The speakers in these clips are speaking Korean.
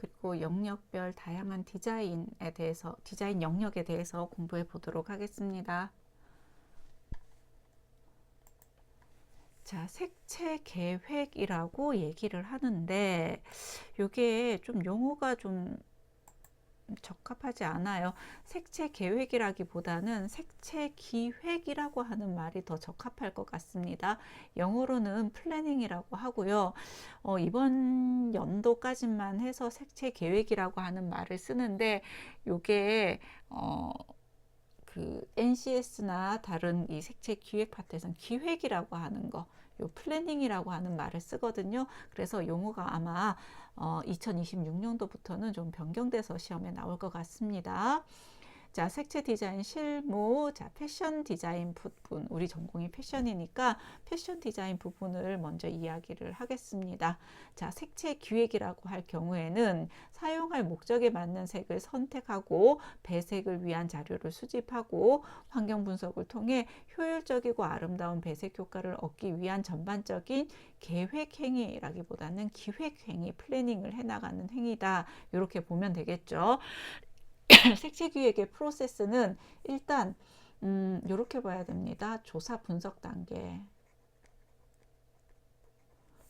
그리고 영역별 다양한 디자인 영역에 대해서 공부해 보도록 하겠습니다. 자, 색채 계획이라고 얘기를 하는데 이게 좀 용어가 좀 적합하지 않아요. 색채 계획이라기보다는 색채 기획이라고 하는 말이 더 적합할 것 같습니다. 영어로는 플래닝이라고 하고요. 이번 연도까지만 해서 색채 계획이라고 하는 말을 쓰는데 이게 그 NCS나 다른 이 색채 기획 파트에서는 기획이라고 하는 거, 요 플래닝이라고 하는 말을 쓰거든요. 그래서 용어가 아마 2026년도부터는 좀 변경돼서 시험에 나올 것 같습니다. 자, 색채 디자인 실무, 자, 패션 디자인 부분, 우리 전공이 패션이니까 패션 디자인 부분을 먼저 이야기를 하겠습니다. 자, 색채 기획이라고 할 경우에는 사용할 목적에 맞는 색을 선택하고 배색을 위한 자료를 수집하고 환경 분석을 통해 효율적이고 아름다운 배색 효과를 얻기 위한 전반적인 계획 행위라기보다는 기획 행위, 플래닝을 해나가는 행위다. 이렇게 보면 되겠죠. 색채 기획의 프로세스는 일단 이렇게 봐야 됩니다. 조사 분석 단계.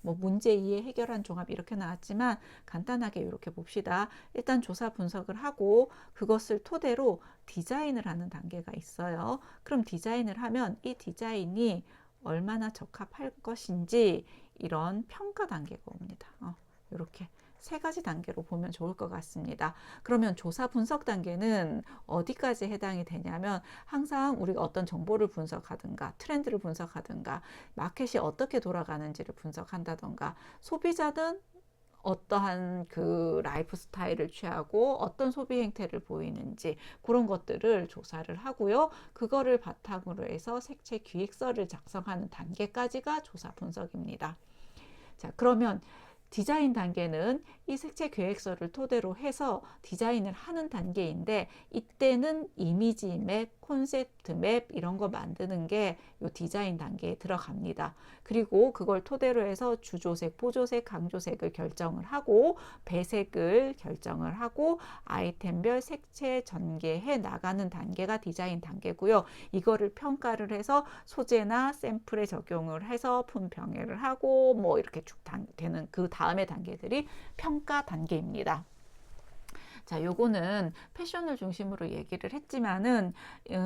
뭐 문제 이해 해결한 종합 이렇게 나왔지만 간단하게 이렇게 봅시다. 일단 조사 분석을 하고 그것을 토대로 디자인을 하는 단계가 있어요. 그럼 디자인을 하면 이 디자인이 얼마나 적합할 것인지 이런 평가 단계가 옵니다. 이렇게 세 가지 단계로 보면 좋을 것 같습니다. 그러면 조사 분석 단계는 어디까지 해당이 되냐면 항상 우리가 어떤 정보를 분석하든가 트렌드를 분석하든가 마켓이 어떻게 돌아가는지를 분석한다던가 소비자는 어떠한 그 라이프 스타일을 취하고 어떤 소비 행태를 보이는지 그런 것들을 조사를 하고요. 그거를 바탕으로 해서 색채 기획서를 작성하는 단계까지가 조사 분석입니다. 자, 그러면 디자인 단계는 이 색채 계획서를 토대로 해서 디자인을 하는 단계인데 이때는 이미지 맵, 콘셉트 맵 이런 거 만드는 게 이 디자인 단계에 들어갑니다. 그리고 그걸 토대로 해서 주조색, 보조색, 강조색을 결정을 하고 배색을 결정을 하고 아이템별 색채 전개해 나가는 단계가 디자인 단계고요. 이거를 평가를 해서 소재나 샘플에 적용을 해서 품평회를 하고 뭐 이렇게 쭉 되는 그 다음의 단계들이 평가 단계입니다. 자, 요거는 패션을 중심으로 얘기를 했지만은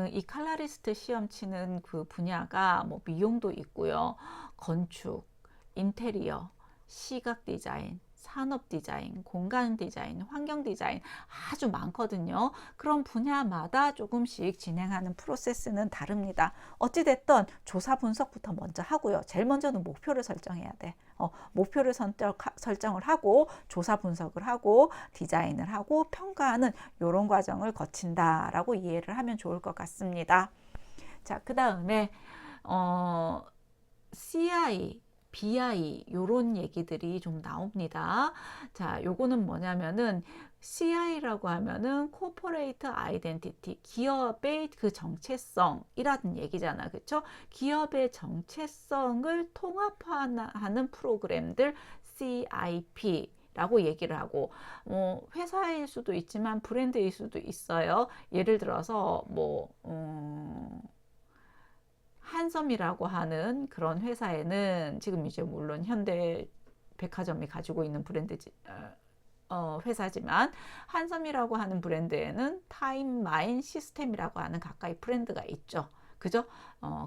이 칼라리스트 시험 치는 그 분야가 뭐 미용도 있고요. 건축, 인테리어, 시각 디자인, 산업 디자인, 공간 디자인, 환경 디자인 아주 많거든요. 그런 분야마다 조금씩 진행하는 프로세스는 다릅니다. 어찌됐든 조사 분석부터 먼저 하고요. 제일 먼저는 목표를 설정해야 돼. 목표를 설정을 하고 조사 분석을 하고 디자인을 하고 평가하는 이런 과정을 거친다라고 이해를 하면 좋을 것 같습니다. 자, 그 다음에 CI, BI 요런 얘기들이 좀 나옵니다. 자, 요거는 뭐냐면은 CI라고 하면은 Corporate Identity, 기업의 그 정체성이라는 얘기잖아. 그렇죠? 기업의 정체성을 통합하는 프로그램들 CIP 라고 얘기를 하고 회사일 수도 있지만 브랜드일 수도 있어요. 예를 들어서 한섬이라고 하는 그런 회사에는 지금 이제 물론 현대 백화점이 가지고 있는 브랜드 회사지만 한섬이라고 하는 브랜드에는 타임마인 시스템이라고 하는 가까이 브랜드가 있죠. 그죠?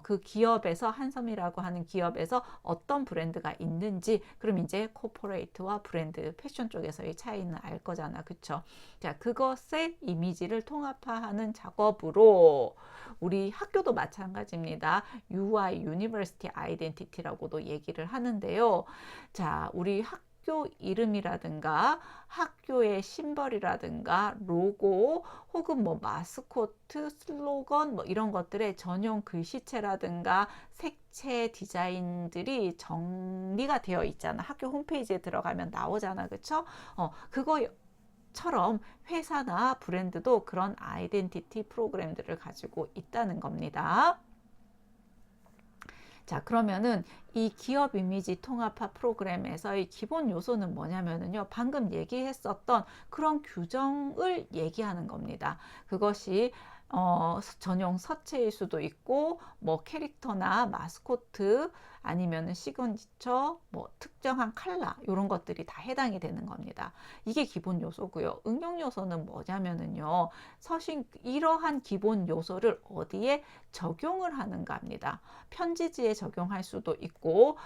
그 기업에서 한섬이라고 하는 기업에서 어떤 브랜드가 있는지 그럼 이제 코퍼레이트와 브랜드 패션 쪽에서의 차이는 알 거잖아. 그쵸? 자, 그것의 이미지를 통합화하는 작업으로 우리 학교도 마찬가지입니다. UI, University Identity라고도 얘기를 하는데요. 자, 우리 학교 이름이라든가 학교의 심벌이라든가 로고 혹은 뭐 마스코트, 슬로건 뭐 이런 것들의 전용 글씨체라든가 색채 디자인들이 정리가 되어 있잖아. 학교 홈페이지에 들어가면 나오잖아. 그쵸? 그거처럼 회사나 브랜드도 그런 아이덴티티 프로그램들을 가지고 있다는 겁니다. 자, 그러면은 이 기업 이미지 통합화 프로그램에서의 기본 요소는 뭐냐면은요, 방금 얘기했었던 그런 규정을 얘기하는 겁니다. 그것이 전용 서체일 수도 있고, 뭐 캐릭터나 마스코트 아니면은 시그니처, 뭐 특정한 컬러 이런 것들이 다 해당이 되는 겁니다. 이게 기본 요소고요. 응용 요소는 뭐냐면은요, 이러한 기본 요소를 어디에 적용을 하는가 합니다. 편지지에 적용할 수도 있고,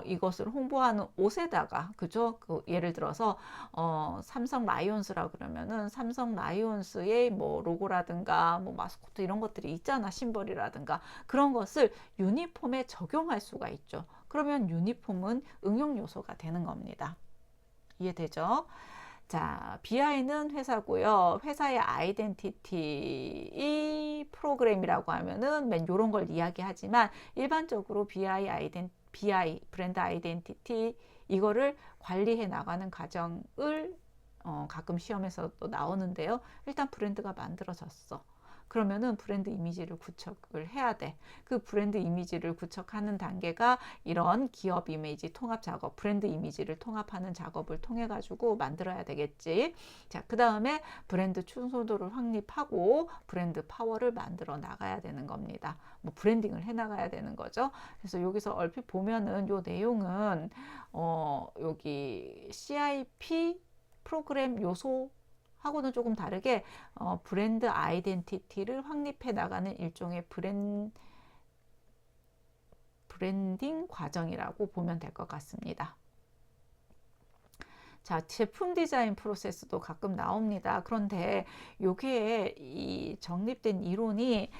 이것을 홍보하는 옷에다가, 그죠? 예를 들어서 삼성 라이온스라 그러면은 삼성 라이온스의 뭐 로고라든가 뭐 마스코트 이런 것들이 있잖아, 심벌이라든가. 그런 것을 유니폼에 적용할 수가 있죠. 그러면 유니폼은 응용 요소가 되는 겁니다. 이해되죠? 자, BI는 회사고요. 회사의 아이덴티티 프로그램이라고 하면은 맨 요런 걸 이야기하지만, 일반적으로 BI 브랜드 아이덴티티 이거를 관리해 나가는 과정을 가끔 시험에서도 나오는데요. 일단 브랜드가 만들어졌어. 그러면은 브랜드 이미지를 구축을 해야 돼. 그 브랜드 이미지를 구축하는 단계가 이런 기업 이미지 통합 작업, 브랜드 이미지를 통합하는 작업을 통해 가지고 만들어야 되겠지. 자, 그 다음에 브랜드 충성도를 확립하고 브랜드 파워를 만들어 나가야 되는 겁니다. 뭐 브랜딩을 해 나가야 되는 거죠. 그래서 여기서 얼핏 보면은 요 내용은 여기 CIP 프로그램 요소 하고는 조금 다르게 브랜드 아이덴티티를 확립해 나가는 일종의 브랜딩 과정이라고 보면 될 것 같습니다. 자, 제품 디자인 프로세스도 가끔 나옵니다. 그런데 요게 이 정립된 이론이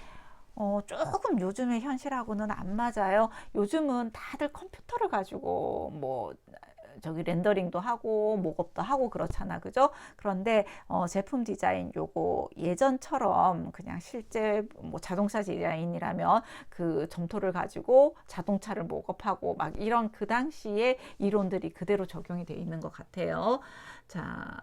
조금 요즘의 현실하고는 안 맞아요. 요즘은 다들 컴퓨터를 가지고 뭐 저기 렌더링도 하고 목업도 하고 그렇잖아, 그죠? 그런데 제품 디자인 요거 예전처럼 그냥 실제 뭐 자동차 디자인이라면 그 점토를 가지고 자동차를 목업하고 막 이런 그 당시의 이론들이 그대로 적용이 돼 있는 것 같아요. 자,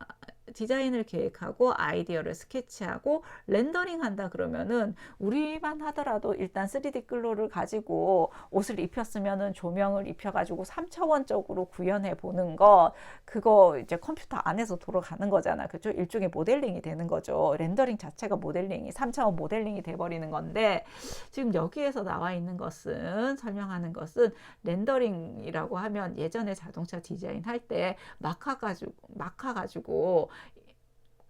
디자인을 계획하고 아이디어를 스케치하고 렌더링 한다 그러면은 우리만 하더라도 일단 3D 글로를 가지고 옷을 입혔으면은 조명을 입혀가지고 3차원적으로 구현해 보는 것, 그거 이제 컴퓨터 안에서 돌아가는 거잖아. 그죠? 일종의 모델링이 되는 거죠. 렌더링 자체가 모델링이 3차원 모델링이 돼버리는 건데, 지금 여기에서 나와 있는 것은, 설명하는 것은 렌더링이라고 하면 예전에 자동차 디자인 할 때 마카 가지고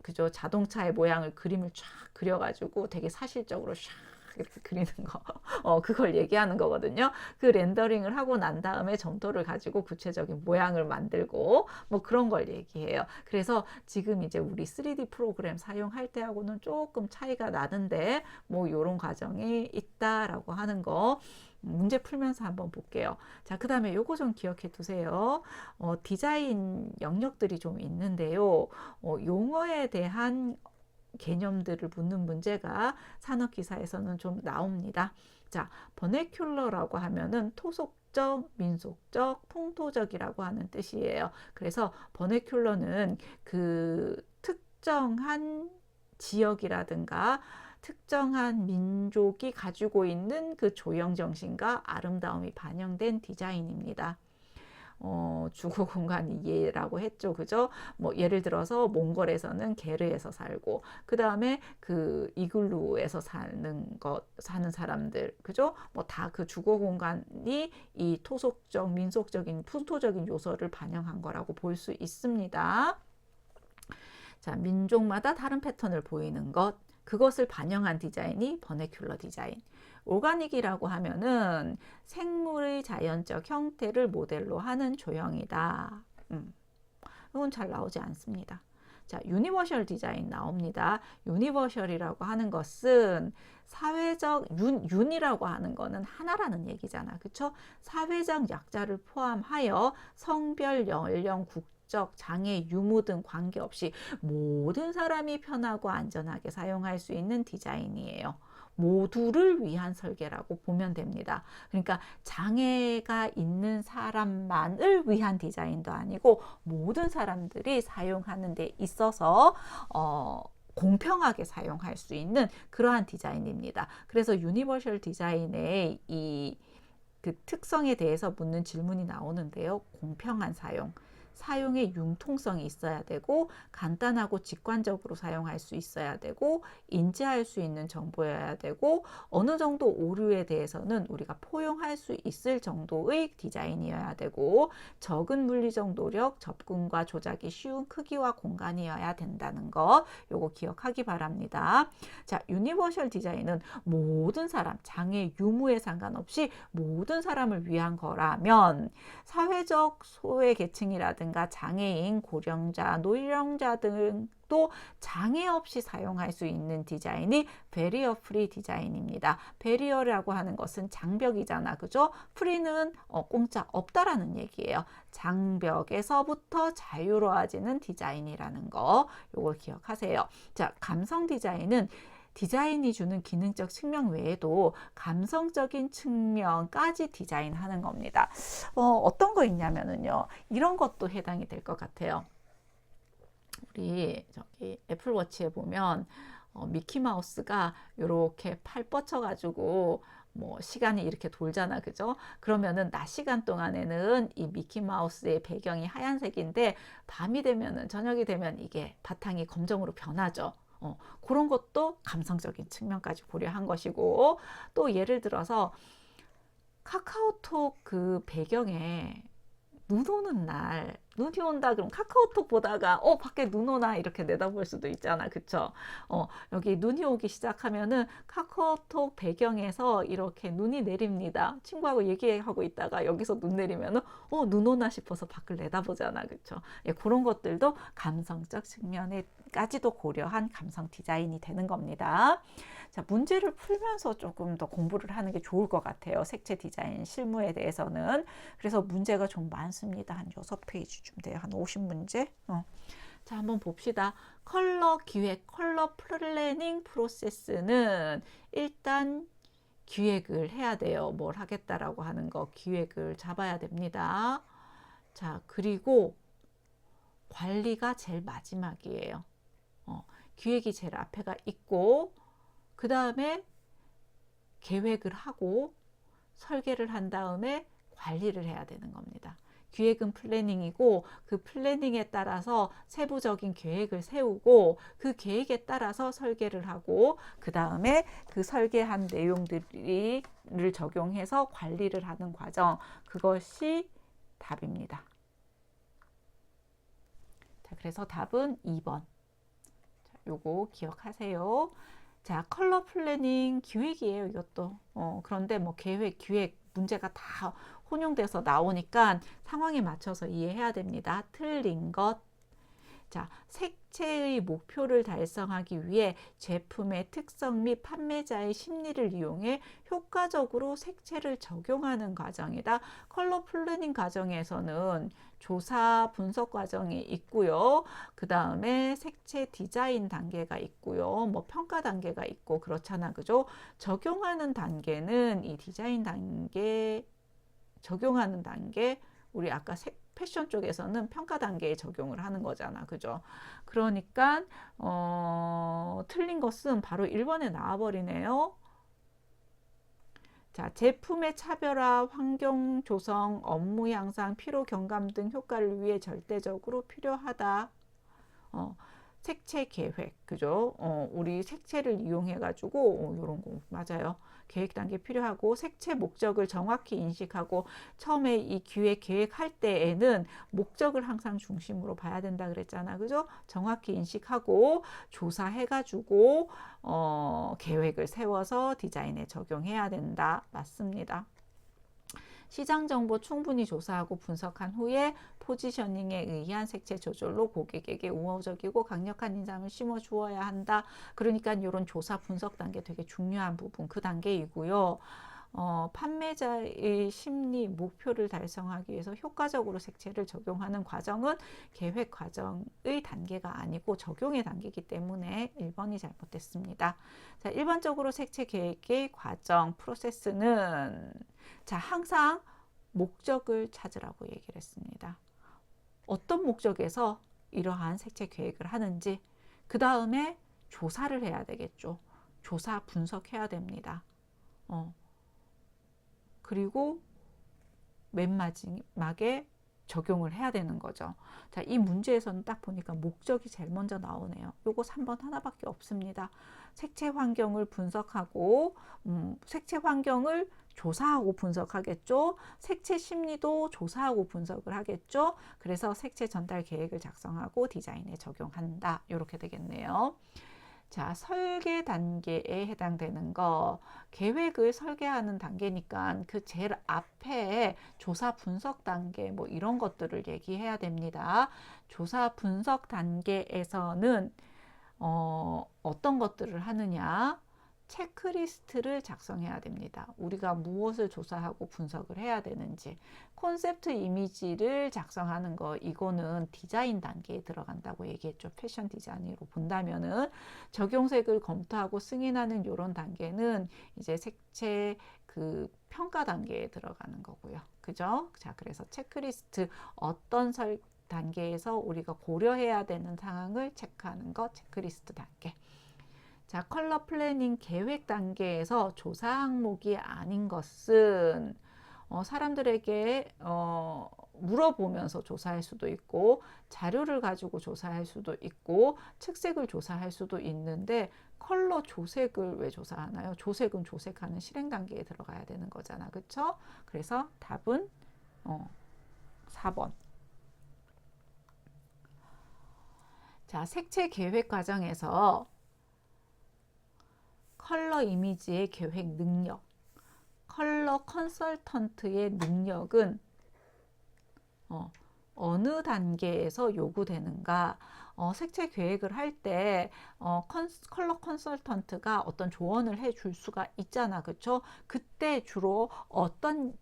그죠? 자동차의 모양을 그림을 쫙 그려가지고 되게 사실적으로 샥 이렇게 그리는 거, 그걸 얘기하는 거거든요. 그 렌더링을 하고 난 다음에 점토를 가지고 구체적인 모양을 만들고 뭐 그런 걸 얘기해요. 그래서 지금 이제 우리 3D 프로그램 사용할 때하고는 조금 차이가 나는데 뭐 이런 과정이 있다라고 하는 거. 문제 풀면서 한번 볼게요. 자, 그 다음에 요거 좀 기억해 두세요. 디자인 영역들이 좀 있는데요. 용어에 대한 개념들을 묻는 문제가 산업기사에서는 좀 나옵니다. 자, 버네큘러라고 하면은 토속적, 민속적, 풍토적이라고 하는 뜻이에요. 그래서 버네큘러는 그 특정한 지역이라든가 특정한 민족이 가지고 있는 그 조형 정신과 아름다움이 반영된 디자인입니다. 주거 공간 이해라고 했죠. 그죠? 뭐 예를 들어서 몽골에서는 게르에서 살고 그 다음에 그 이글루에서 사는 사람들, 그죠? 뭐 다 그 주거 공간이 이 토속적, 민속적인, 풍토적인 요소를 반영한 거라고 볼 수 있습니다. 자, 민족마다 다른 패턴을 보이는 것, 그것을 반영한 디자인이 버네큘러 디자인. 오가닉이라고 하면은 생물의 자연적 형태를 모델로 하는 조형이다. 이건 잘 나오지 않습니다. 자, 유니버셜 디자인 나옵니다. 유니버셜이라고 하는 것은 사회적, 윤이라고 하는 거는 하나라는 얘기잖아. 그쵸? 사회적 약자를 포함하여 성별, 연령, 국적, 장애, 유무 등 관계없이 모든 사람이 편하고 안전하게 사용할 수 있는 디자인이에요. 모두를 위한 설계라고 보면 됩니다. 그러니까 장애가 있는 사람만을 위한 디자인도 아니고 모든 사람들이 사용하는 데 있어서 공평하게 사용할 수 있는 그러한 디자인입니다. 그래서 유니버셜 디자인의 이 그 특성에 대해서 묻는 질문이 나오는데요. 공평한 사용, 사용의 융통성이 있어야 되고 간단하고 직관적으로 사용할 수 있어야 되고 인지할 수 있는 정보여야 되고 어느 정도 오류에 대해서는 우리가 포용할 수 있을 정도의 디자인이어야 되고 적은 물리적 노력, 접근과 조작이 쉬운 크기와 공간이어야 된다는 거 요거 기억하기 바랍니다. 자, 유니버셜 디자인은 모든 사람, 장애 유무에 상관없이 모든 사람을 위한 거라면 사회적 소외 계층이라든가 장애인, 고령자, 노령자 등도 장애 없이 사용할 수 있는 디자인이 베리어 프리 디자인입니다. 베리어라고 하는 것은 장벽이잖아, 그죠? 프리는 공짜, 없다라는 얘기예요. 장벽에서부터 자유로워지는 디자인이라는 거, 요걸 기억하세요. 자, 감성 디자인은 디자인이 주는 기능적 측면 외에도 감성적인 측면까지 디자인하는 겁니다. 어떤 거 있냐면은요, 이런 것도 해당이 될 것 같아요. 우리 저기 애플워치에 보면 미키마우스가 이렇게 팔 뻗쳐가지고 뭐 시간이 이렇게 돌잖아, 그죠? 그러면은 낮 시간 동안에는 이 미키마우스의 배경이 하얀색인데 밤이 되면은, 저녁이 되면 이게 바탕이 검정으로 변하죠. 그런 것도 감성적인 측면까지 고려한 것이고, 또 예를 들어서 카카오톡 그 배경에 눈 오는 날, 눈이 온다 그럼 카카오톡 보다가 밖에 눈 오나 이렇게 내다볼 수도 있잖아, 그쵸? 여기 눈이 오기 시작하면은 카카오톡 배경에서 이렇게 눈이 내립니다. 친구하고 얘기하고 있다가 여기서 눈 내리면은 눈 오나 싶어서 밖을 내다보잖아, 그쵸? 예, 그런 것들도 감성적 측면에까지도 고려한 감성 디자인이 되는 겁니다. 자, 문제를 풀면서 조금 더 공부를 하는 게 좋을 것 같아요. 색채 디자인 실무에 대해서는. 그래서 문제가 좀 많습니다. 한 6페이지쯤 돼요. 한 50문제. 자, 한번 봅시다. 컬러 기획, 컬러 플래닝 프로세스는 일단 기획을 해야 돼요. 뭘 하겠다라고 하는 거 기획을 잡아야 됩니다. 자, 그리고 관리가 제일 마지막이에요. 기획이 제일 앞에가 있고, 그 다음에 계획을 하고 설계를 한 다음에 관리를 해야 되는 겁니다. 기획은 플래닝이고 그 플래닝에 따라서 세부적인 계획을 세우고 그 계획에 따라서 설계를 하고 그 다음에 그 설계한 내용들을 적용해서 관리를 하는 과정, 그것이 답입니다. 자, 그래서 답은 2번. 자, 요거 기억하세요. 자, 컬러 플래닝 기획이에요, 이것도. 그런데 뭐 계획, 기획 문제가 다 혼용돼서 나오니까 상황에 맞춰서 이해해야 됩니다. 틀린 것. 자, 색채의 목표를 달성하기 위해 제품의 특성 및 판매자의 심리를 이용해 효과적으로 색채를 적용하는 과정이다. 컬러 플래닝 과정에서는 조사 분석 과정이 있고요. 그 다음에 색채 디자인 단계가 있고요. 뭐 평가 단계가 있고 그렇잖아, 그죠? 적용하는 단계는 이 디자인 단계, 적용하는 단계, 우리 아까 패션 쪽에서는 평가 단계에 적용을 하는 거잖아, 그죠? 그러니까 틀린 것은 바로 1번에 나와버리네요. 자, 제품의 차별화, 환경 조성, 업무 향상, 피로 경감 등 효과를 위해 절대적으로 필요하다. 색채 계획, 그죠? 우리 색채를 이용해 가지고 이런 거 맞아요. 계획 단계 필요하고, 색채 목적을 정확히 인식하고, 처음에 이 기획 계획할 때에는 목적을 항상 중심으로 봐야 된다 그랬잖아, 그죠? 정확히 인식하고 조사해 가지고 계획을 세워서 디자인에 적용해야 된다. 맞습니다. 시장 정보 충분히 조사하고 분석한 후에 포지셔닝에 의한 색채 조절로 고객에게 우호적이고 강력한 인상을 심어 주어야 한다. 그러니까 이런 조사 분석 단계 되게 중요한 부분, 그 단계이고요. 판매자의 심리 목표를 달성하기 위해서 효과적으로 색채를 적용하는 과정은 계획 과정의 단계가 아니고 적용의 단계이기 때문에 1번이 잘못됐습니다. 자, 일반적으로 색채 계획의 과정, 프로세스는 자, 항상 목적을 찾으라고 얘기를 했습니다. 어떤 목적에서 이러한 색채 계획을 하는지, 그 다음에 조사를 해야 되겠죠. 조사 분석해야 됩니다. 그리고 맨 마지막에 적용을 해야 되는 거죠. 자, 이 문제에서는 딱 보니까 목적이 제일 먼저 나오네요. 요거 3번 하나밖에 없습니다. 색채 환경을 분석하고 색채 환경을 조사하고 분석하겠죠. 색채 심리도 조사하고 분석을 하겠죠. 그래서 색채 전달 계획을 작성하고 디자인에 적용한다. 이렇게 되겠네요. 자, 설계 단계에 해당되는 거, 계획을 설계하는 단계니까 그 제일 앞에 조사 분석 단계 뭐 이런 것들을 얘기해야 됩니다. 조사 분석 단계에서는 어떤 것들을 하느냐? 체크리스트를 작성해야 됩니다. 우리가 무엇을 조사하고 분석을 해야 되는지. 콘셉트 이미지를 작성하는 거, 이거는 디자인 단계에 들어간다고 얘기했죠. 패션 디자인으로 본다면은 적용색을 검토하고 승인하는 이런 단계는 이제 색채 그 평가 단계에 들어가는 거고요. 그죠? 자, 그래서 체크리스트 어떤 단계에서 우리가 고려해야 되는 상황을 체크하는 것, 체크리스트 단계. 자, 컬러 플래닝 계획 단계에서 조사 항목이 아닌 것은 사람들에게 물어보면서 조사할 수도 있고 자료를 가지고 조사할 수도 있고 책색을 조사할 수도 있는데 컬러 조색을 왜 조사하나요? 조색은 조색하는 실행 단계에 들어가야 되는 거잖아. 그쵸? 그래서 답은 4번. 자, 색채 계획 과정에서 컬러 이미지의 계획 능력, 컬러 컨설턴트의 능력은 어느 단계에서 요구되는가? 색채 계획을 할 때 컬러 컨설턴트가 어떤 조언을 해줄 수가 있잖아, 그렇죠? 그때 주로 어떤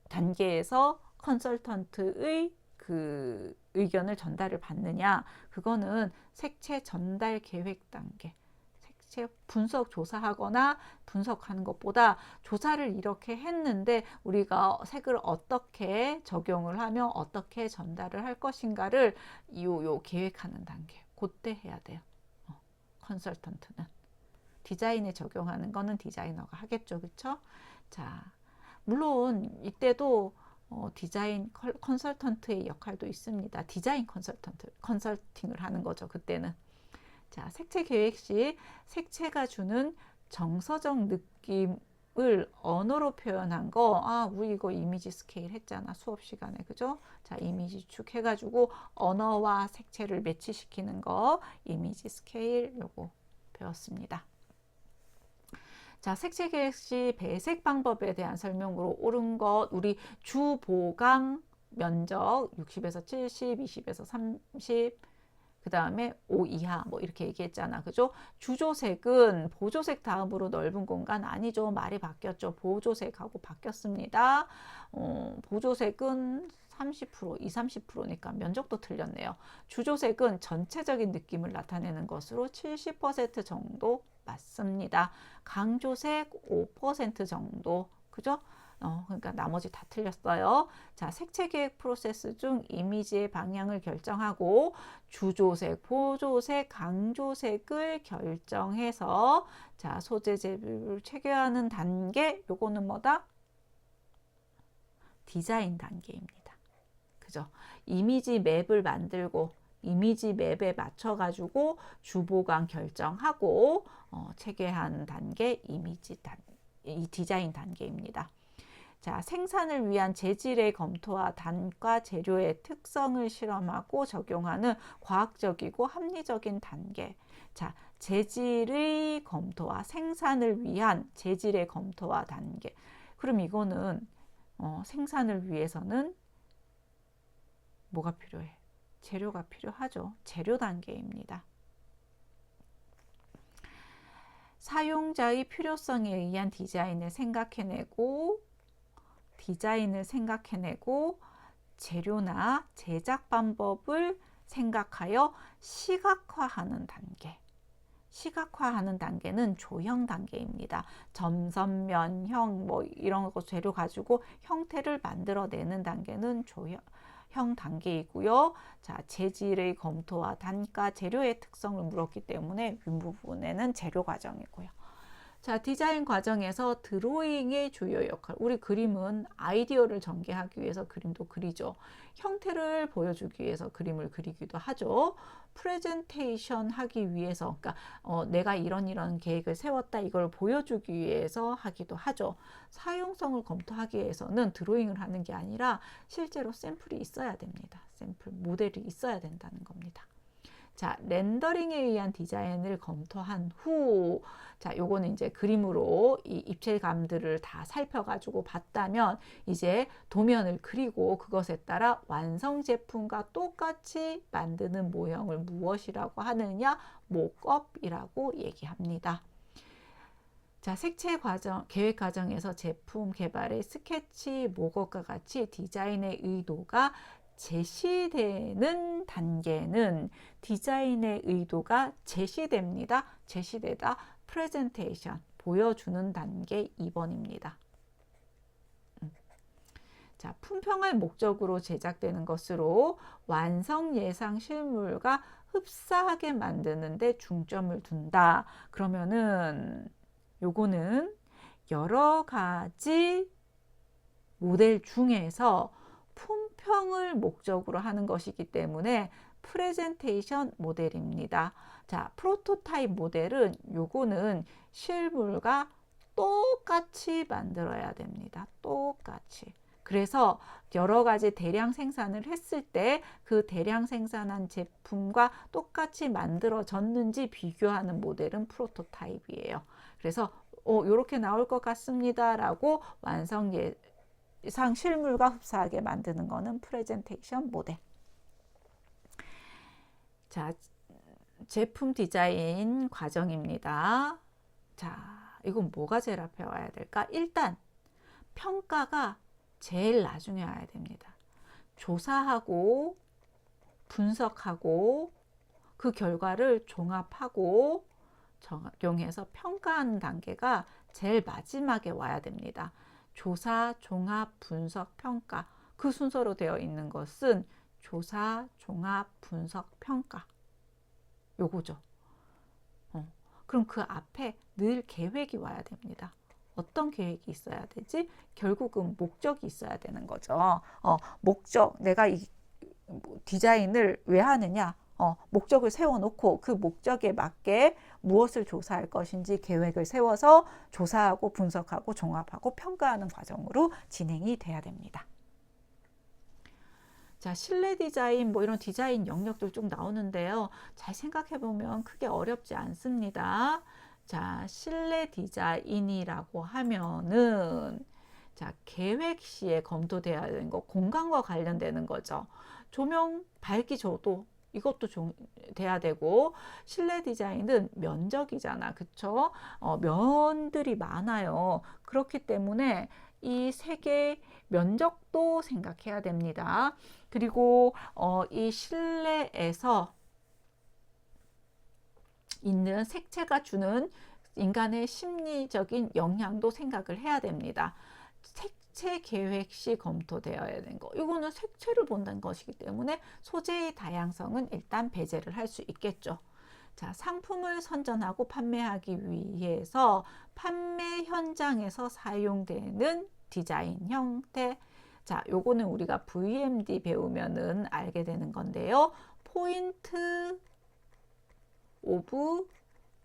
단계에서 컨설턴트의 그 의견을 전달을 받느냐? 그거는 색채 전달 계획 단계. 분석 조사하거나 분석하는 것보다 조사를 이렇게 했는데 우리가 색을 어떻게 적용을 하며 어떻게 전달을 할 것인가를 요 계획하는 단계 그때 해야 돼요. 컨설턴트는 디자인에 적용하는 거는 디자이너가 하겠죠. 그쵸? 자, 물론 이때도 디자인 컨설턴트의 역할도 있습니다. 디자인 컨설팅을 하는 거죠. 그때는. 자, 색채 계획 시 색채가 주는 정서적 느낌을 언어로 표현한 거, 우리 이거 이미지 스케일 했잖아, 수업 시간에. 그죠? 자, 이미지 축 해가지고 언어와 색채를 매치시키는 거, 이미지 스케일 요거 배웠습니다. 자, 색채 계획 시 배색 방법에 대한 설명으로 옳은 것, 우리 주보강 면적 60에서 70, 20에서 30, 그 다음에 5 이하 뭐 이렇게 얘기했잖아. 그죠? 주조색은 보조색 다음으로 넓은 공간 아니죠. 말이 바뀌었죠. 보조색하고 바뀌었습니다. 보조색은 30%, 20, 30%니까 면적도 틀렸네요. 주조색은 전체적인 느낌을 나타내는 것으로 70% 정도 맞습니다. 강조색 5% 정도. 그죠? 그러니까 나머지 다 틀렸어요. 자, 색채 계획 프로세스 중 이미지의 방향을 결정하고 주조색, 보조색, 강조색을 결정해서 자, 소재 재료를 체결하는 단계, 요거는 뭐다? 디자인 단계입니다. 그죠? 이미지 맵을 만들고 이미지 맵에 맞춰가지고 주보강 결정하고 체계하는 단계, 이 디자인 단계입니다. 자, 생산을 위한 재질의 검토와 단가 재료의 특성을 실험하고 적용하는 과학적이고 합리적인 단계. 자, 재질의 검토와 생산을 위한 재질의 검토와 단계. 그럼 이거는 생산을 위해서는 뭐가 필요해? 재료가 필요하죠. 재료 단계입니다. 사용자의 필요성에 의한 디자인을 생각해내고 재료나 제작 방법을 생각하여 시각화하는 단계. 시각화하는 단계는 조형 단계입니다. 점선, 형 뭐 이런 거 재료 가지고 형태를 만들어내는 단계는 조형 단계이고요. 자, 재질의 검토와 단가, 재료의 특성을 물었기 때문에 윗부분에는 재료 과정이고요. 자, 디자인 과정에서 드로잉의 주요 역할. 우리 그림은 아이디어를 전개하기 위해서 그림도 그리죠. 형태를 보여주기 위해서 그림을 그리기도 하죠. 프레젠테이션 하기 위해서, 그러니까 내가 이런 계획을 세웠다 이걸 보여주기 위해서 하기도 하죠. 사용성을 검토하기 위해서는 드로잉을 하는 게 아니라 실제로 샘플이 있어야 됩니다. 샘플 모델이 있어야 된다는 겁니다. 자, 렌더링에 의한 디자인을 검토한 후, 자, 요거는 이제 그림으로 이 입체감들을 다 살펴가지고 봤다면 이제 도면을 그리고 그것에 따라 완성 제품과 똑같이 만드는 모형을 무엇이라고 하느냐? 모크업이라고 얘기합니다. 자, 색채 과정, 계획 과정에서 제품 개발의 스케치, 모국과 같이 디자인의 의도가 제시되는 단계는 디자인의 의도가 제시됩니다. 제시되다, 프레젠테이션, 보여주는 단계 2번입니다. 자, 품평할 목적으로 제작되는 것으로 완성 예상 실물과 흡사하게 만드는 데 중점을 둔다. 그러면은 요거는 여러 가지 모델 중에서 품평을 목적으로 하는 것이기 때문에 프레젠테이션 모델입니다. 자, 프로토타입 모델은 요거는 실물과 똑같이 만들어야 됩니다. 똑같이. 그래서 여러 가지 대량 생산을 했을 때 그 대량 생산한 제품과 똑같이 만들어졌는지 비교하는 모델은 프로토타입이에요. 그래서 이렇게 나올 것 같습니다 라고 완성 예상 실물과 흡사하게 만드는 거는 프레젠테이션 모델. 자, 제품 디자인 과정입니다. 자, 이건 뭐가 제일 앞에 와야 될까? 일단 평가가 제일 나중에 와야 됩니다. 조사하고 분석하고 그 결과를 종합하고 적용해서 평가하는 단계가 제일 마지막에 와야 됩니다. 조사, 종합, 분석, 평가. 그 순서로 되어 있는 것은 조사, 종합, 분석, 평가. 요거죠. 그럼 그 앞에 늘 계획이 와야 됩니다. 어떤 계획이 있어야 되지? 결국은 목적이 있어야 되는 거죠. 목적, 내가 이 디자인을 왜 하느냐? 목적을 세워놓고 그 목적에 맞게 무엇을 조사할 것인지 계획을 세워서 조사하고 분석하고 종합하고 평가하는 과정으로 진행이 돼야 됩니다. 자, 실내 디자인, 뭐 이런 디자인 영역들 쭉 나오는데요. 잘 생각해 보면 크게 어렵지 않습니다. 자, 실내 디자인이라고 하면은 자, 계획 시에 검토돼야 되는 거, 공간과 관련되는 거죠. 조명 밝기 저도 이것도 돼야 되고, 실내 디자인은 면적이잖아. 그쵸? 면들이 많아요. 그렇기 때문에 이 색의 면적도 생각해야 됩니다. 그리고 이 실내에서 있는 색채가 주는 인간의 심리적인 영향도 생각을 해야 됩니다. 색채 계획 시 검토되어야 되는 거. 이거는 색채를 본다는 것이기 때문에 소재의 다양성은 일단 배제를 할 수 있겠죠. 자, 상품을 선전하고 판매하기 위해서 판매 현장에서 사용되는 디자인 형태. 자, 요거는 우리가 VMD 배우면은 알게 되는 건데요. 포인트 오브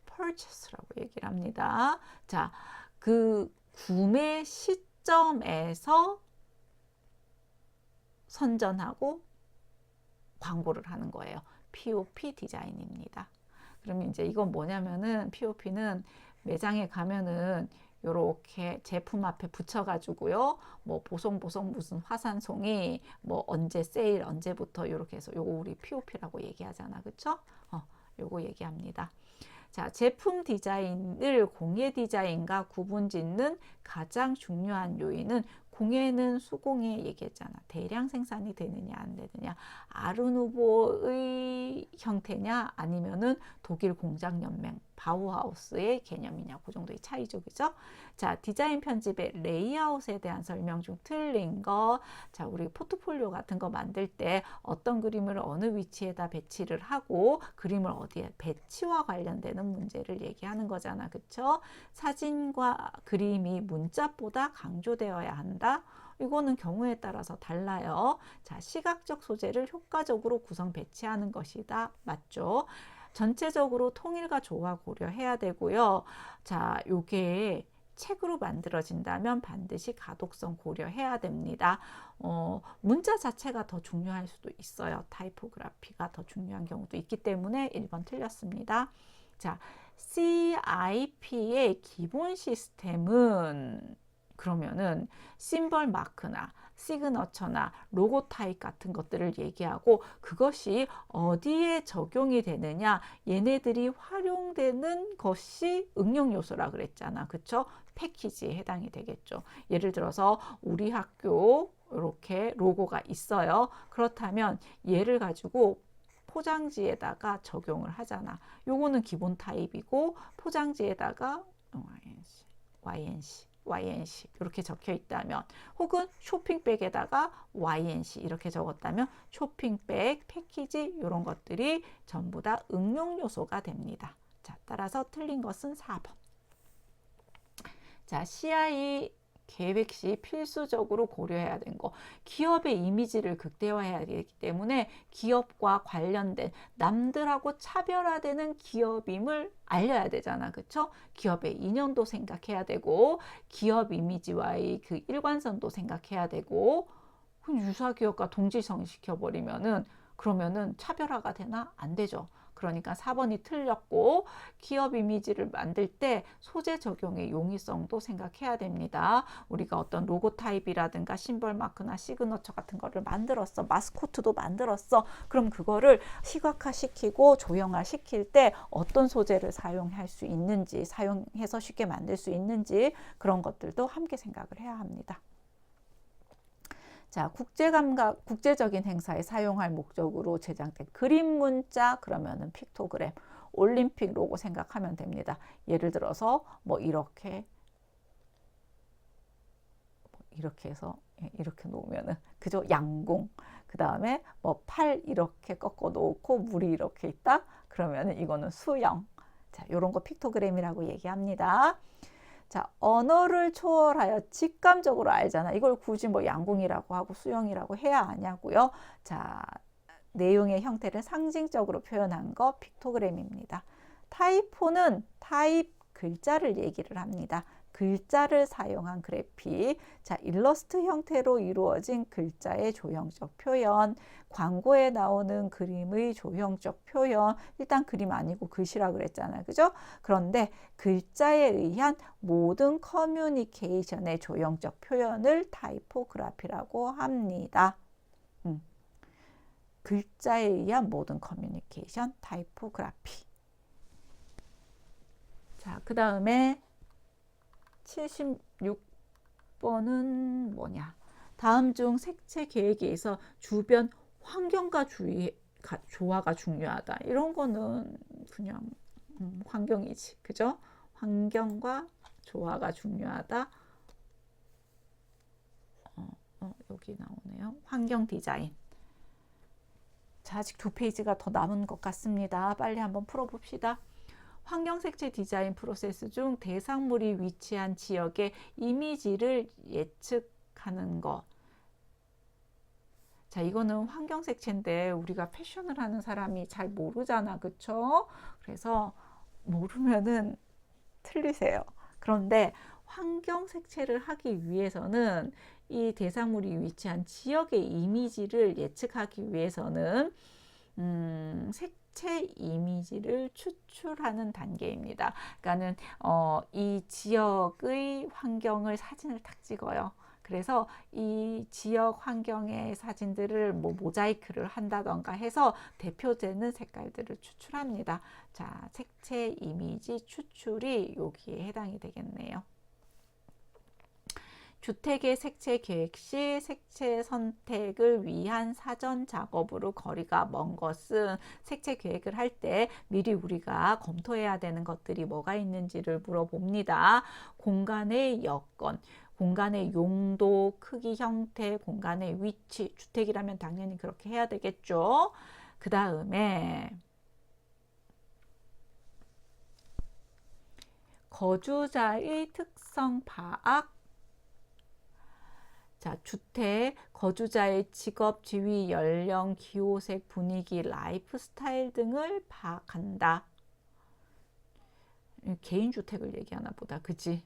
purchase라고 얘기를 합니다. 자, 그 구매 시점에서 선전하고 광고를 하는 거예요. POP 디자인입니다. 그러면 이제 이건 뭐냐면은 POP는 매장에 가면은 요렇게 제품 앞에 붙여가지고요. 뭐 보송보송 무슨 화산송이 뭐 언제 세일 언제부터 요렇게 해서 요거 우리 POP라고 얘기하잖아. 그쵸? 요거 얘기합니다. 자, 제품 디자인을 공예 디자인과 구분 짓는 가장 중요한 요인은 공해는 수공예 얘기했잖아. 대량 생산이 되느냐 안 되느냐. 아르누보의 형태냐 아니면은 독일 공장연맹 바우하우스의 개념이냐. 그 정도의 차이죠. 그죠? 자, 디자인 편집의 레이아웃에 대한 설명 중 틀린 거. 자, 우리 포트폴리오 같은 거 만들 때 어떤 그림을 어느 위치에다 배치를 하고 그림을 어디에 배치와 관련되는 문제를 얘기하는 거잖아. 그쵸? 사진과 그림이 문자보다 강조되어야 한다. 이거는 경우에 따라서 달라요. 자, 시각적 소재를 효과적으로 구성 배치하는 것이다. 맞죠? 전체적으로 통일과 조화 고려해야 되고요. 자, 요게 책으로 만들어진다면 반드시 가독성 고려해야 됩니다. 문자 자체가 더 중요할 수도 있어요. 타이포그라피가 더 중요한 경우도 있기 때문에 1번 틀렸습니다. 자, CIP의 기본 시스템은 그러면은 심벌 마크나 시그너처나 로고 타입 같은 것들을 얘기하고 그것이 어디에 적용이 되느냐, 얘네들이 활용되는 것이 응용 요소라 그랬잖아. 그쵸? 패키지에 해당이 되겠죠. 예를 들어서 우리 학교 이렇게 로고가 있어요. 그렇다면 얘를 가지고 포장지에다가 적용을 하잖아. 요거는 기본 타입이고 포장지에다가 YNC 이렇게 적혀 있다면, 혹은 쇼핑백에다가 YNC 이렇게 적었다면 쇼핑백, 패키지 이런 것들이 전부 다 응용 요소가 됩니다. 자, 따라서 틀린 것은 4번. 자, CI 계획 시 필수적으로 고려해야 되는 거. 기업의 이미지를 극대화해야 되기 때문에 기업과 관련된 남들하고 차별화되는 기업임을 알려야 되잖아. 그쵸? 기업의 인연도 생각해야 되고 기업 이미지와의 그 일관성도 생각해야 되고, 유사기업과 동질성 시켜버리면은 그러면은 차별화가 되나? 안 되죠. 그러니까 4번이 틀렸고, 기업 이미지를 만들 때 소재 적용의 용이성도 생각해야 됩니다. 우리가 어떤 로고 타입이라든가 심벌 마크나 시그너처 같은 거를 만들었어. 마스코트도 만들었어. 그럼 그거를 시각화시키고 조형화시킬 때 어떤 소재를 사용할 수 있는지, 사용해서 쉽게 만들 수 있는지, 그런 것들도 함께 생각을 해야 합니다. 자, 국제적인 행사에 사용할 목적으로 제작된 그림 문자, 그러면은 픽토그램, 올림픽 로고 생각하면 됩니다. 예를 들어서 뭐 이렇게 해서 이렇게 놓으면은 그죠? 양궁. 그 다음에 뭐 팔 이렇게 꺾어 놓고 물이 이렇게 있다. 그러면은 이거는 수영. 자, 요런 거 픽토그램이라고 얘기합니다. 자, 언어를 초월하여 직감적으로 알잖아. 이걸 굳이 뭐 양궁이라고 하고 수영이라고 해야 하냐고요. 자, 내용의 형태를 상징적으로 표현한 거 픽토그램입니다. 타이포는 타입 글자를 얘기를 합니다. 글자를 사용한 그래픽. 자, 일러스트 형태로 이루어진 글자의 조형적 표현, 광고에 나오는 그림의 조형적 표현. 일단 그림 아니고 글씨라 그랬잖아요. 그죠? 그런데 글자에 의한 모든 커뮤니케이션의 조형적 표현을 타이포그라피라고 합니다. 글자에 의한 모든 커뮤니케이션, 타이포그라피. 자, 그 다음에 76번은 뭐냐? 다음 중 색채 계획에 의해서 주변 환경과 조화가 중요하다. 이런 거는 그냥 환경이지. 그죠? 환경과 조화가 중요하다. 여기 나오네요. 환경 디자인. 자, 아직 2페이지가 더 남은 것 같습니다. 빨리 한번 풀어봅시다. 환경색채 디자인 프로세스 중 대상물이 위치한 지역의 이미지를 예측하는 것. 자, 이거는 환경색채인데 우리가 패션을 하는 사람이 잘 모르잖아. 그쵸? 그래서 모르면은 틀리세요. 그런데 환경색채를 하기 위해서는 이 대상물이 위치한 지역의 이미지를 예측하기 위해서는 색채 이미지를 추출하는 단계입니다. 그러니까는 이 지역의 환경을 사진을 딱 찍어요. 그래서 이 지역 환경의 사진들을 뭐 모자이크를 한다던가 해서 대표되는 색깔들을 추출합니다. 자, 색채 이미지 추출이 여기에 해당이 되겠네요. 주택의 색채 계획 시 색채 선택을 위한 사전 작업으로 거리가 먼 것은 색채 계획을 할 때 미리 우리가 검토해야 되는 것들이 뭐가 있는지를 물어봅니다. 공간의 여건, 공간의 용도, 크기, 형태, 공간의 위치, 주택이라면 당연히 그렇게 해야 되겠죠. 그 다음에 거주자의 특성 파악. 자, 주택, 거주자의 직업, 지위, 연령, 기호색, 분위기, 라이프 스타일 등을 파악한다. 개인주택을 얘기하나 보다, 그지?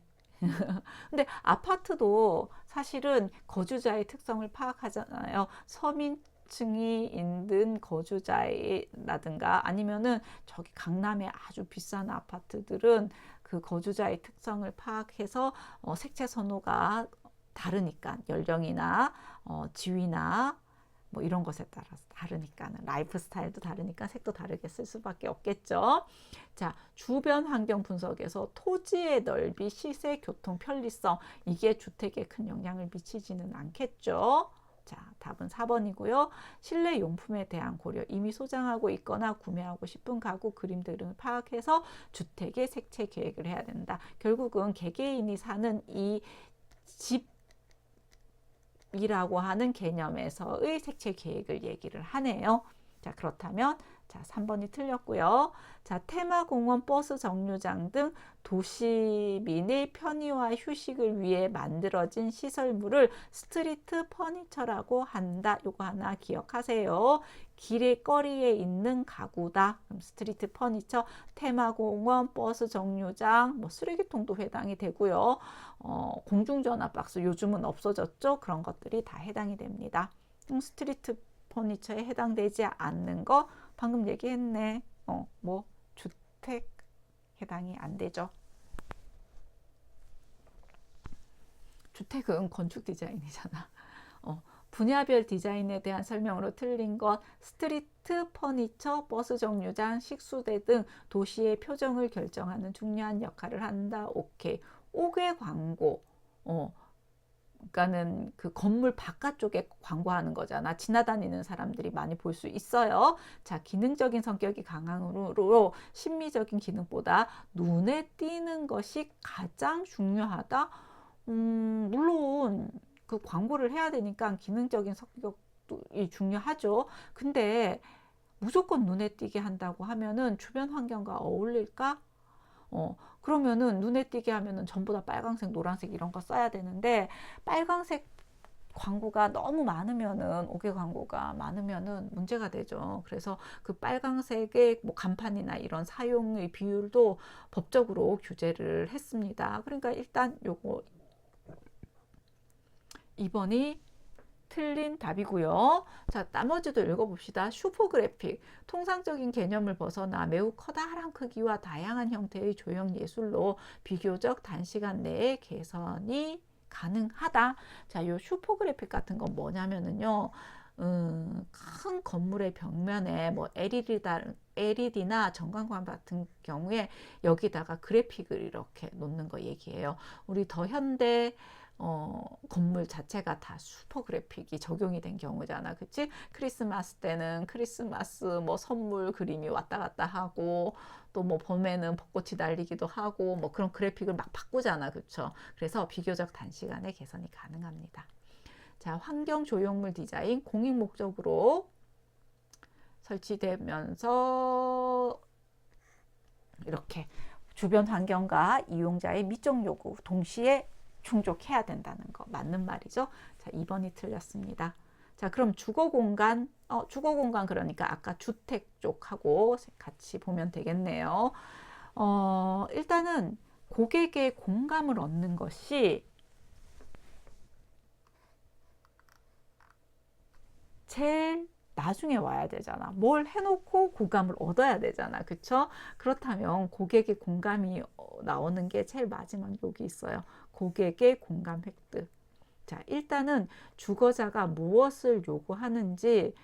근데 아파트도 사실은 거주자의 특성을 파악하잖아요. 서민층이 있는 거주자라든가 아니면은 저기 강남의 아주 비싼 아파트들은 그 거주자의 특성을 파악해서 색채 선호가 다르니까 연령이나 지위나 뭐 이런 것에 따라서 다르니까는 라이프 스타일도 다르니까 색도 다르게 쓸 수밖에 없겠죠. 자, 주변 환경 분석에서 토지의 넓이, 시세, 교통, 편리성 이게 주택에 큰 영향을 미치지는 않겠죠. 자, 답은 4번이고요. 실내 용품에 대한 고려, 이미 소장하고 있거나 구매하고 싶은 가구, 그림 등을 파악해서 주택의 색채 계획을 해야 된다. 결국은 개개인이 사는 이 집이라고 하는 개념에서의 색채 계획을 얘기를 하네요. 자, 그렇다면 자, 3번이 틀렸고요. 자, 테마공원, 버스 정류장 등 도시민의 편의와 휴식을 위해 만들어진 시설물을 스트리트 퍼니처라고 한다. 요거 하나 기억하세요. 길거리에 있는 가구다. 그럼 스트리트 퍼니처, 테마공원, 버스 정류장, 뭐 쓰레기통도 해당이 되고요. 공중전화 박스 요즘은 없어졌죠. 그런 것들이 다 해당이 됩니다. 스트리트 퍼니처에 해당되지 않는 거 방금 얘기했네. 뭐 주택 해당이 안 되죠. 주택은 건축 디자인이잖아. 분야별 디자인에 대한 설명으로 틀린 것, 스트리트 퍼니처, 버스 정류장, 식수대 등 도시의 표정을 결정하는 중요한 역할을 한다. 오케이. 옥외 광고. 그러니까는 그 건물 바깥쪽에 광고하는 거잖아. 지나다니는 사람들이 많이 볼 수 있어요. 자, 기능적인 성격이 강함으로 심미적인 기능보다 눈에 띄는 것이 가장 중요하다. 물론 그 광고를 해야 되니까 기능적인 성격이 중요하죠. 근데 무조건 눈에 띄게 한다고 하면은 주변 환경과 어울릴까? 그러면은 눈에 띄게 하면은 전부 다 빨강색, 노란색 이런 거 써야 되는데 빨강색 광고가 너무 많으면은 옥외 광고가 많으면은 문제가 되죠. 그래서 그 빨강색의 뭐 간판이나 이런 사용의 비율도 법적으로 규제를 했습니다. 그러니까 일단 요거 2번이 틀린 답이고요. 자, 나머지도 읽어봅시다. 슈퍼그래픽, 통상적인 개념을 벗어나 매우 커다란 크기와 다양한 형태의 조형 예술로 비교적 단시간 내에 개선이 가능하다. 자, 요 슈퍼그래픽 같은 건 뭐냐면은요, 큰 건물의 벽면에 뭐 LED나 전광판 같은 경우에 여기다가 그래픽을 이렇게 놓는 거 얘기해요. 우리 더 현대 건물 자체가 다 슈퍼 그래픽이 적용이 된 경우잖아. 그치? 크리스마스 때는 크리스마스 뭐 선물 그림이 왔다 갔다 하고 또 뭐 봄에는 벚꽃이 날리기도 하고 뭐 그런 그래픽을 막 바꾸잖아. 그쵸? 그래서 비교적 단시간에 개선이 가능합니다. 자, 환경 조형물 디자인 공익 목적으로 설치되면서 이렇게 주변 환경과 이용자의 미적 요구 동시에 충족해야 된다는 거 맞는 말이죠. 자, 2번이 틀렸습니다. 자, 그럼 주거 공간 그러니까 아까 주택 쪽하고 같이 보면 되겠네요. 일단은 고객의 공감을 얻는 것이 제일 나중에 와야 되잖아. 뭘 해놓고 공감을 얻어야 되잖아. 그쵸? 그렇다면 고객의 공감이 나오는 게 제일 마지막 여기 있어요. 고객의 공감 획득. 자, 일단은 주거자가 무엇을 요구하는지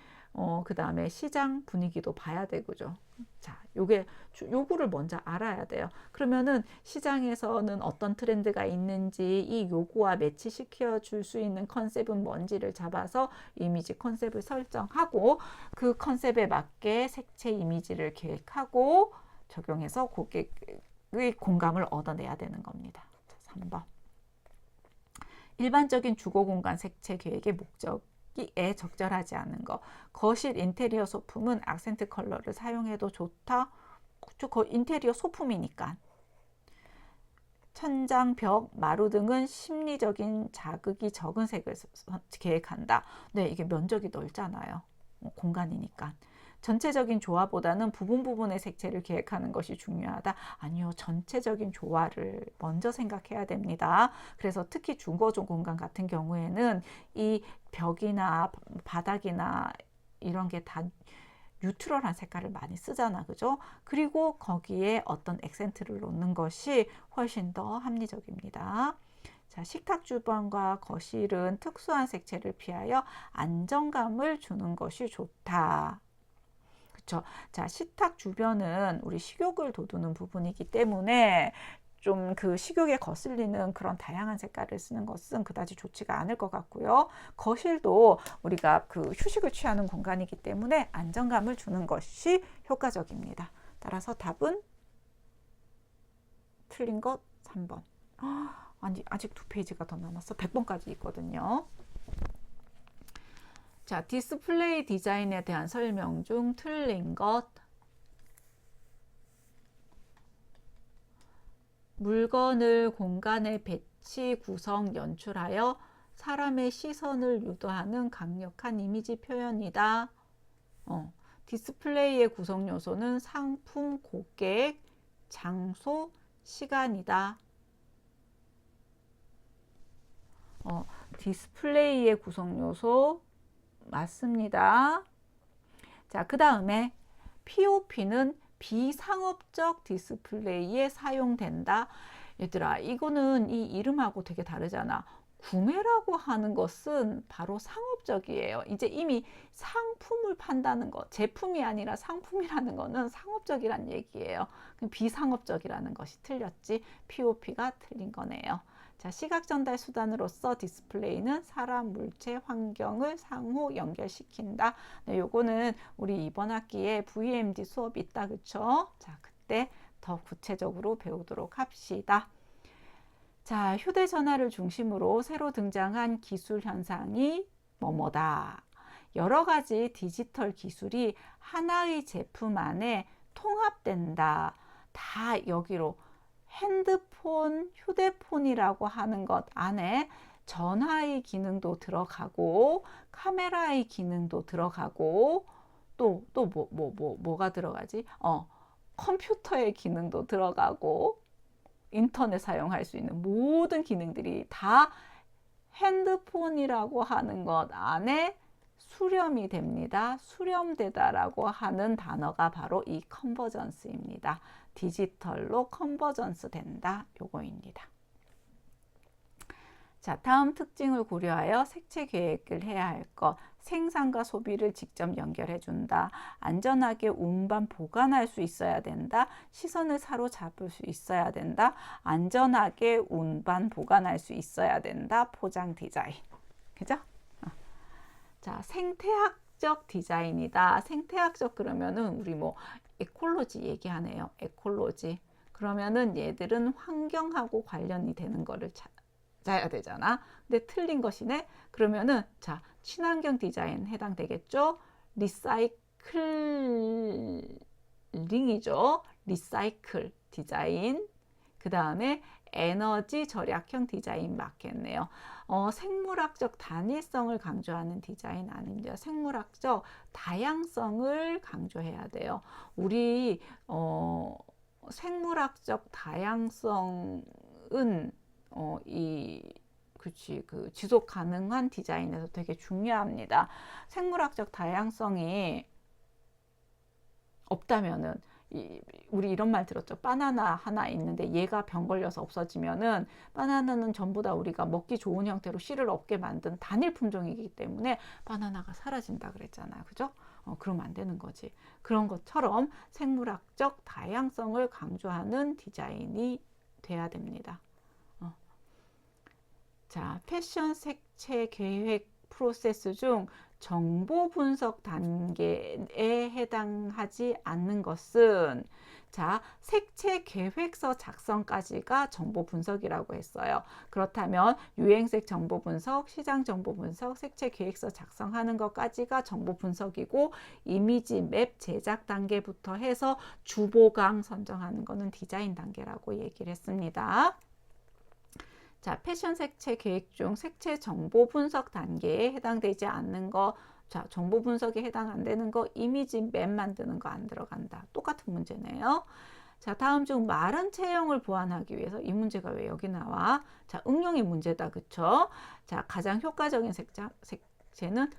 그 다음에 시장 분위기도 봐야 되고죠. 자, 요거를 먼저 알아야 돼요. 그러면은 시장에서는 어떤 트렌드가 있는지 이 요구와 매치시켜 줄 수 있는 컨셉은 뭔지를 잡아서 이미지 컨셉을 설정하고 그 컨셉에 맞게 색채 이미지를 계획하고 적용해서 고객의 공감을 얻어내야 되는 겁니다. 자, 3번. 일반적인 주거 공간 색채 계획의 목적에 적절하지 않은 거. 거실 인테리어 소품은 악센트 컬러를 사용해도 좋다. 인테리어 소품이니까. 천장, 벽, 마루 등은 심리적인 자극이 적은 색을 계획한다. 네, 이게 면적이 넓잖아요. 공간이니까. 전체적인 조화보다는 부분의 색채를 계획하는 것이 중요하다. 아니요, 전체적인 조화를 먼저 생각해야 됩니다. 그래서 특히 중거조 공간 같은 경우에는 이 벽이나 바닥이나 이런 게 다 뉴트럴한 색깔을 많이 쓰잖아, 그죠? 그리고 거기에 어떤 액센트를 놓는 것이 훨씬 더 합리적입니다. 자, 식탁 주방과 거실은 특수한 색채를 피하여 안정감을 주는 것이 좋다. 그쵸? 자, 식탁 주변은 우리 식욕을 돋우는 부분이기 때문에 좀 그 식욕에 거슬리는 그런 다양한 색깔을 쓰는 것은 그다지 좋지가 않을 것 같고요. 거실도 우리가 그 휴식을 취하는 공간이기 때문에 안정감을 주는 것이 효과적입니다. 따라서 답은 틀린 것 3번. 아니, 아직 2페이지가 더 남았어. 100번까지 있거든요. 자, 디스플레이 디자인에 대한 설명 중 틀린 것. 물건을 공간의 배치, 구성, 연출하여 사람의 시선을 유도하는 강력한 이미지 표현이다. 디스플레이의 구성 요소는 상품, 고객, 장소, 시간이다. 디스플레이의 구성 요소 맞습니다. 자, 그 다음에 POP는 비상업적 디스플레이에 사용된다. 얘들아, 이거는 이 이름하고 되게 다르잖아. 구매라고 하는 것은 바로 상업적이에요. 이제 이미 상품을 판다는 것, 제품이 아니라 상품이라는 거는 상업적이란 얘기예요. 비상업적이라는 것이 틀렸지. POP가 틀린 거네요. 자, 시각 전달 수단으로서 디스플레이는 사람, 물체, 환경을 상호 연결시킨다. 네, 요거는 우리 이번 학기에 VMD 수업이 있다, 그쵸? 자, 그때 더 구체적으로 배우도록 합시다. 자, 휴대전화를 중심으로 새로 등장한 기술 현상이 뭐뭐다. 여러 가지 디지털 기술이 하나의 제품 안에 통합된다. 다 여기로 핸드폰, 휴대폰이라고 하는 것 안에 전화의 기능도 들어가고 카메라의 기능도 들어가고 또 뭐가 들어가지? 컴퓨터의 기능도 들어가고 인터넷 사용할 수 있는 모든 기능들이 다 핸드폰이라고 하는 것 안에 수렴이 됩니다. 수렴되다라고 하는 단어가 바로 이 컨버전스입니다. 디지털로 컨버전스 된다. 요거입니다. 자, 다음 특징을 고려하여 색채 계획을 해야 할 것. 생산과 소비를 직접 연결해 준다. 안전하게 운반 보관할 수 있어야 된다. 시선을 사로잡을 수 있어야 된다. 안전하게 운반 보관할 수 있어야 된다. 포장 디자인. 그죠? 자, 생태학적 디자인이다. 생태학적 그러면은 우리 뭐 에콜로지 얘기하네요. 에콜로지. 그러면은 얘들은 환경하고 관련이 되는 거를 찾아야 되잖아. 근데 틀린 것이네. 그러면은 자, 친환경 디자인 해당되겠죠? 리사이클링이죠. 리사이클 디자인. 그 다음에 에너지 절약형 디자인 맞겠네요. 생물학적 단일성을 강조하는 디자인 아닙니다. 생물학적 다양성을 강조해야 돼요. 우리 생물학적 다양성은 그 지속 가능한 디자인에서 되게 중요합니다. 생물학적 다양성이 없다면은 우리 이런 말 들었죠. 바나나 하나 있는데 얘가 병 걸려서 없어지면은 바나나는 전부 다 우리가 먹기 좋은 형태로 씨를 얻게 만든 단일 품종이기 때문에 바나나가 사라진다 그랬잖아요. 그죠? 그러면 안 되는 거지. 그런 것처럼 생물학적 다양성을 강조하는 디자인이 돼야 됩니다. 자, 패션 색채 계획 프로세스 중 정보 분석 단계에 해당하지 않는 것은, 자, 색채 계획서 작성까지가 정보 분석이라고 했어요. 그렇다면 유행색 정보 분석, 시장 정보 분석, 색채 계획서 작성하는 것까지가 정보 분석이고, 이미지 맵 제작 단계부터 해서 주보강 선정하는 것은 디자인 단계라고 얘기를 했습니다. 자, 패션 색채 계획 중 색채 정보 분석 단계에 해당되지 않는 거, 자, 정보 분석에 해당 안 되는 거, 이미지 맵 만드는 거 안 들어간다. 똑같은 문제네요. 자, 다음 중 마른 체형을 보완하기 위해서, 이 문제가 왜 여기 나와? 자, 응용의 문제다. 그쵸? 자, 가장 효과적인 색채는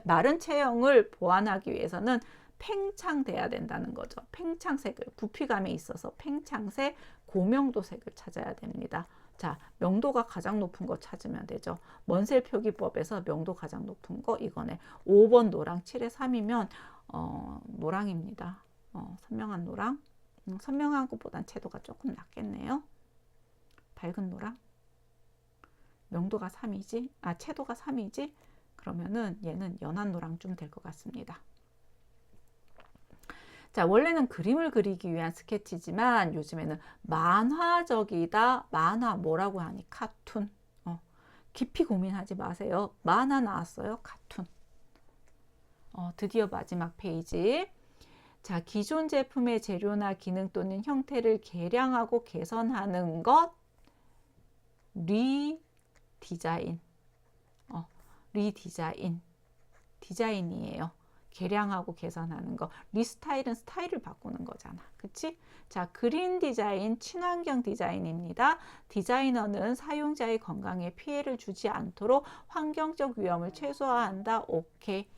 마른 체형을 보완하기 위해서는 팽창돼야 된다는 거죠. 팽창색을, 부피감에 있어서 팽창색, 고명도색을 찾아야 됩니다. 자, 명도가 가장 높은 거 찾으면 되죠. 먼셀 표기법에서 명도 가장 높은 거 이거네. 5번 노랑 7의 3이면 노랑입니다. 선명한 노랑. 선명한 것보단 채도가 조금 낮겠네요. 밝은 노랑. 명도가 3이지. 채도가 3이지. 그러면은 얘는 연한 노랑쯤 될 것 같습니다. 자, 원래는 그림을 그리기 위한 스케치지만 요즘에는 만화적이다. 만화 뭐라고 하니? 카툰. 깊이 고민하지 마세요. 만화 나왔어요. 카툰. 드디어 마지막 페이지. 자, 기존 제품의 재료나 기능 또는 형태를 개량하고 개선하는 것. 리디자인. 리디자인. 디자인이에요. 개량하고 개선하는 거. 리스타일은 스타일을 바꾸는 거잖아. 그치? 자, 그린 디자인, 친환경 디자인입니다. 디자이너는 사용자의 건강에 피해를 주지 않도록 환경적 위험을 최소화한다. 오케이.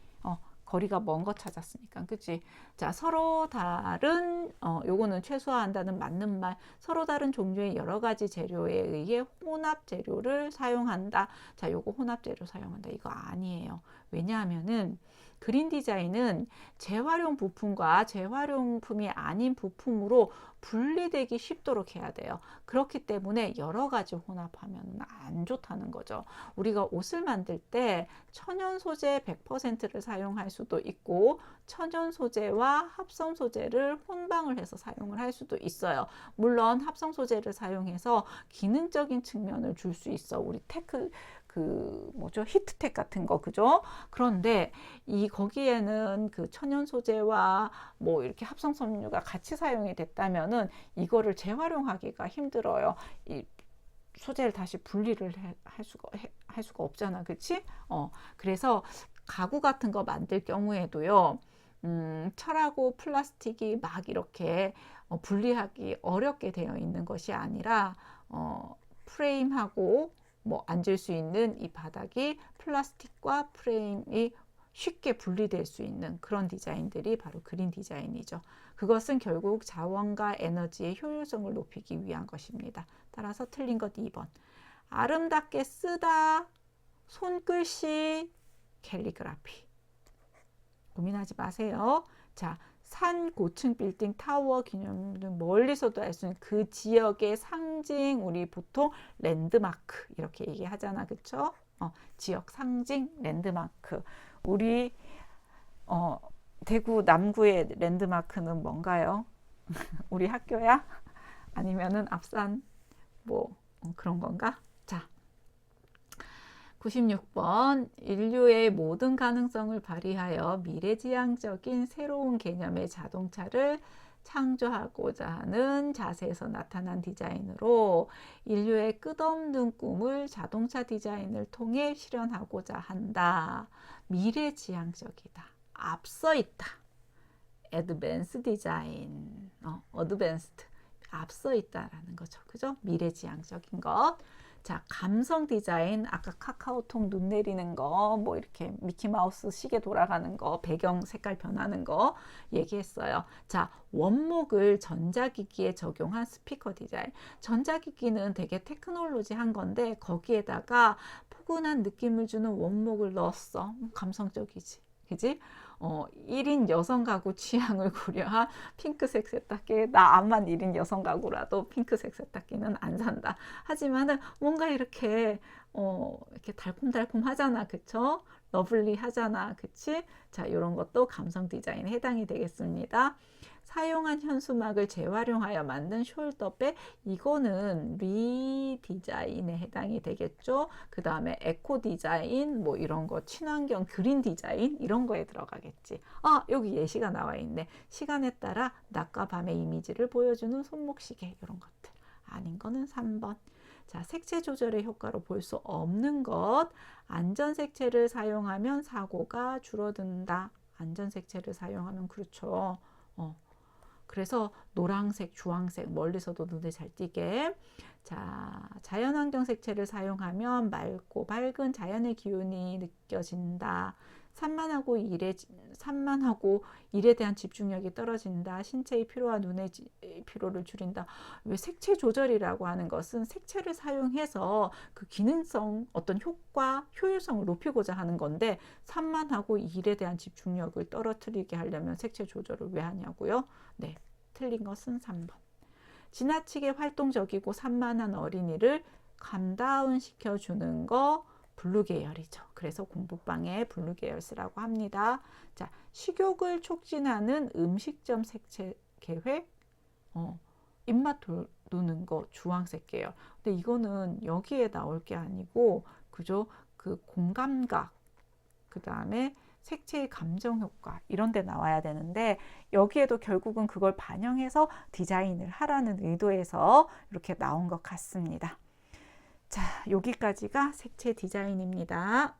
거리가 먼 거 찾았으니까. 그치? 자, 서로 다른, 요거는 최소화한다는 맞는 말. 서로 다른 종류의 여러 가지 재료에 의해 혼합 재료를 사용한다. 자, 요거 혼합 재료 사용한다. 이거 아니에요. 왜냐하면은 그린 디자인은 재활용 부품과 재활용품이 아닌 부품으로 분리되기 쉽도록 해야 돼요. 그렇기 때문에 여러 가지 혼합하면 안 좋다는 거죠. 우리가 옷을 만들 때 천연 소재 100%를 사용할 수도 있고 천연 소재와 합성 소재를 혼방을 해서 사용을 할 수도 있어요. 물론 합성 소재를 사용해서 기능적인 측면을 줄 수 있어. 우리 히트텍 같은 거, 그죠? 그런데 거기에는 그 천연 소재와 뭐 이렇게 합성 섬유가 같이 사용이 됐다면은 이거를 재활용하기가 힘들어요. 이 소재를 다시 분리를 할 수가 없잖아, 그렇지? 그래서 가구 같은 거 만들 경우에도요. 철하고 플라스틱이 막 이렇게 분리하기 어렵게 되어 있는 것이 아니라 프레임하고 뭐 앉을 수 있는 이 바닥이 플라스틱과 프레임이 쉽게 분리될 수 있는 그런 디자인들이 바로 그린 디자인이죠. 그것은 결국 자원과 에너지의 효율성을 높이기 위한 것입니다. 따라서 틀린 것 2번. 아름답게 쓰다. 손글씨 캘리그라피. 고민하지 마세요. 자, 산, 고층 빌딩, 타워, 기념 등 멀리서도 알 수 있는 그 지역의 상징, 우리 보통 랜드마크 이렇게 얘기하잖아, 그쵸? 지역 상징, 랜드마크. 우리 대구 남구의 랜드마크는 뭔가요? 우리 학교야? 아니면은 앞산 뭐 그런 건가? 자, 96번. 인류의 모든 가능성을 발휘하여 미래지향적인 새로운 개념의 자동차를 창조하고자 하는 자세에서 나타난 디자인으로 인류의 끝없는 꿈을 자동차 디자인을 통해 실현하고자 한다. 미래지향적이다. 앞서 있다. advanced 디자인. advanced. 앞서 있다라는 거죠. 그죠? 미래지향적인 것. 자, 감성 디자인, 아까 카카오톡 눈 내리는 거, 뭐 이렇게 미키마우스 시계 돌아가는 거, 배경 색깔 변하는 거 얘기했어요. 자, 원목을 전자기기에 적용한 스피커 디자인. 전자기기는 되게 테크놀로지한 건데 거기에다가 포근한 느낌을 주는 원목을 넣었어. 감성적이지. 그지? 1인 여성 가구 취향을 고려한 핑크색 세탁기. 나 암만 1인 여성 가구라도 핑크색 세탁기는 안 산다. 하지만은 뭔가 이렇게 달콤달콤 하잖아. 그쵸? 러블리 하잖아. 그치? 자, 이런 것도 감성 디자인에 해당이 되겠습니다. 사용한 현수막을 재활용하여 만든 숄더백, 이거는 리디자인에 해당이 되겠죠. 그 다음에 에코 디자인, 뭐 이런 거, 친환경 그린 디자인 이런 거에 들어가겠지. 여기 예시가 나와 있네. 시간에 따라 낮과 밤의 이미지를 보여주는 손목시계, 이런 것들. 아닌 거는 3번. 자, 색채 조절의 효과로 볼 수 없는 것. 안전 색채를 사용하면 사고가 줄어든다. 안전 색채를 사용하면 그렇죠. 그래서 노란색, 주황색 멀리서도 눈에 잘 띄게. 자, 자연환경 색채를 사용하면 맑고 밝은 자연의 기운이 느껴진다. 산만하고 일에 대한 집중력이 떨어진다. 신체의 피로와 눈의 피로를 줄인다. 왜 색채 조절이라고 하는 것은 색채를 사용해서 그 기능성, 어떤 효율성을 높이고자 하는 건데, 산만하고 일에 대한 집중력을 떨어뜨리게 하려면 색채 조절을 왜 하냐고요? 네, 틀린 것은 3번. 지나치게 활동적이고 산만한 어린이를 감다운 시켜주는 거 블루 계열이죠. 그래서 공부방에 블루 계열 쓰라고 합니다. 자, 식욕을 촉진하는 음식점 색채 계획, 입맛 도는 거 주황색 계열. 근데 이거는 여기에 나올 게 아니고, 그죠? 그 공감각, 그 다음에 색채의 감정 효과 이런 데 나와야 되는데, 여기에도 결국은 그걸 반영해서 디자인을 하라는 의도에서 이렇게 나온 것 같습니다. 자, 여기까지가 색채 디자인입니다.